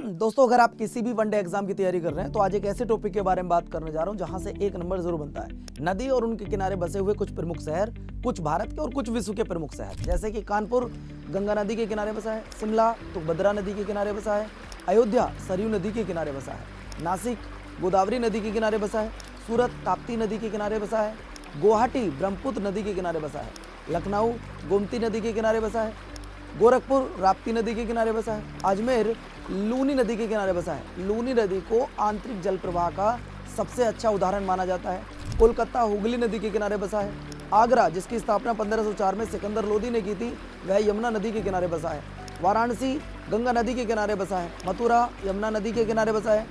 दोस्तों, अगर आप किसी भी वनडे एग्जाम की तैयारी कर रहे हैं तो आज एक ऐसे टॉपिक के बारे में बात करने जा रहा हूं जहां से एक नंबर जरूर बनता है। नदी और उनके किनारे बसे हुए कुछ प्रमुख शहर, कुछ भारत के और कुछ विश्व के प्रमुख शहर, जैसे कि कानपुर गंगा नदी के किनारे बसा है, शिमला तुंगभद्रा नदी के किनारे बसा है, अयोध्या सरयू नदी के किनारे बसा है, नासिक गोदावरी नदी के किनारे बसा है, सूरत ताप्ती नदी के किनारे बसा है, गुवाहाटी ब्रह्मपुत्र नदी के किनारे बसा है, लखनऊ गोमती नदी के किनारे बसा है, गोरखपुर राप्ती नदी के किनारे बसा है, अजमेर लूनी नदी के किनारे बसा है। लूनी नदी को आंतरिक जल प्रवाह का सबसे अच्छा उदाहरण माना जाता है। कोलकाता हुगली नदी के किनारे बसा है। आगरा, जिसकी स्थापना 1504 में सिकंदर लोदी ने की थी, वह यमुना नदी के किनारे बसा है। वाराणसी गंगा नदी के किनारे बसा है। मथुरा यमुना नदी के किनारे बसा है।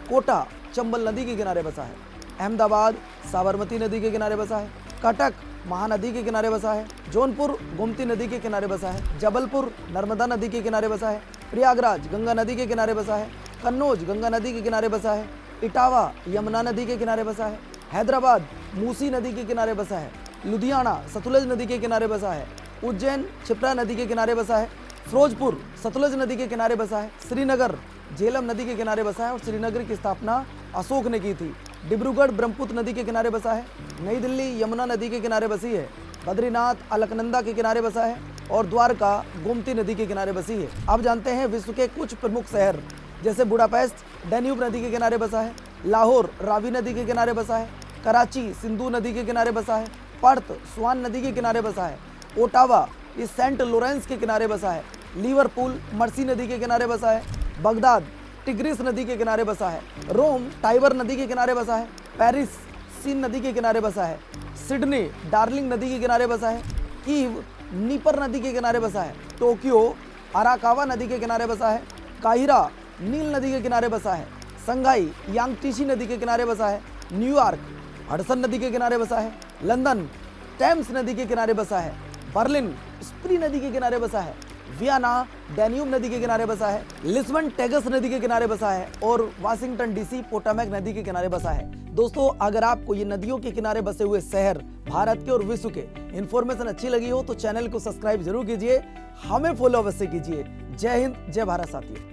कोटा चंबल नदी के किनारे बसा है। अहमदाबाद साबरमती नदी के किनारे बसा है। कटक महानदी के किनारे बसा है। जौनपुर गोमती नदी के किनारे बसा है। जबलपुर नर्मदा नदी के किनारे बसा है। प्रयागराज गंगा नदी के किनारे बसा है। कन्नौज गंगा नदी के किनारे बसा है। इटावा यमुना नदी के किनारे बसा है। हैदराबाद मूसी नदी के किनारे बसा है। लुधियाना सतलुज नदी के किनारे बसा है। उज्जैन क्षिप्रा नदी के किनारे बसा है। फिरोजपुर सतलुज नदी के किनारे बसा है। श्रीनगर झेलम नदी के किनारे बसा है और श्रीनगर की स्थापना अशोक ने की थी। डिब्रूगढ़ ब्रह्मपुत्र नदी के किनारे बसा है। नई दिल्ली यमुना नदी के किनारे बसी है। बद्रीनाथ अलकनंदा के किनारे बसा है और द्वारका गोमती नदी के किनारे बसी है। अब जानते हैं विश्व के कुछ प्रमुख शहर, जैसे बुडापेस्ट डैन्यूब नदी के किनारे बसा है। लाहौर रावी नदी के किनारे बसा है। कराची सिंधु नदी के किनारे बसा है। पर्थ स्वान नदी के किनारे बसा है। ओटावा इस सेंट लॉरेंस के किनारे बसा है। लिवरपूल मर्सी नदी के किनारे बसा है। बगदाद टिग्रिस नदी के किनारे बसा है। रोम टाइबर नदी के किनारे बसा है। पेरिस सीन नदी के किनारे बसा है। सिडनी डार्लिंग नदी के किनारे बसा है। कीव नीपर नदी के किनारे बसा है। टोक्यो अराकावा नदी के किनारे बसा है। काहिरा नील नदी के किनारे बसा है। संघाई यांगटीसी नदी के किनारे बसा है। न्यूयॉर्क हडसन नदी के किनारे बसा है। लंदन टेम्स नदी के किनारे बसा है। बर्लिन स्प्री नदी के किनारे बसा है। वियना डैन्यूब नदी के किनारे बसा है। लिस्बन टेगस नदी के किनारे बसा है और वाशिंगटन डीसी पोटामेक नदी के किनारे बसा है। दोस्तों, अगर आपको ये नदियों के किनारे बसे हुए शहर भारत के और विश्व के इन्फॉर्मेशन अच्छी लगी हो तो चैनल को सब्सक्राइब जरूर कीजिए, हमें फॉलो अवश्य कीजिए। जय हिंद, जय भारत साथियों।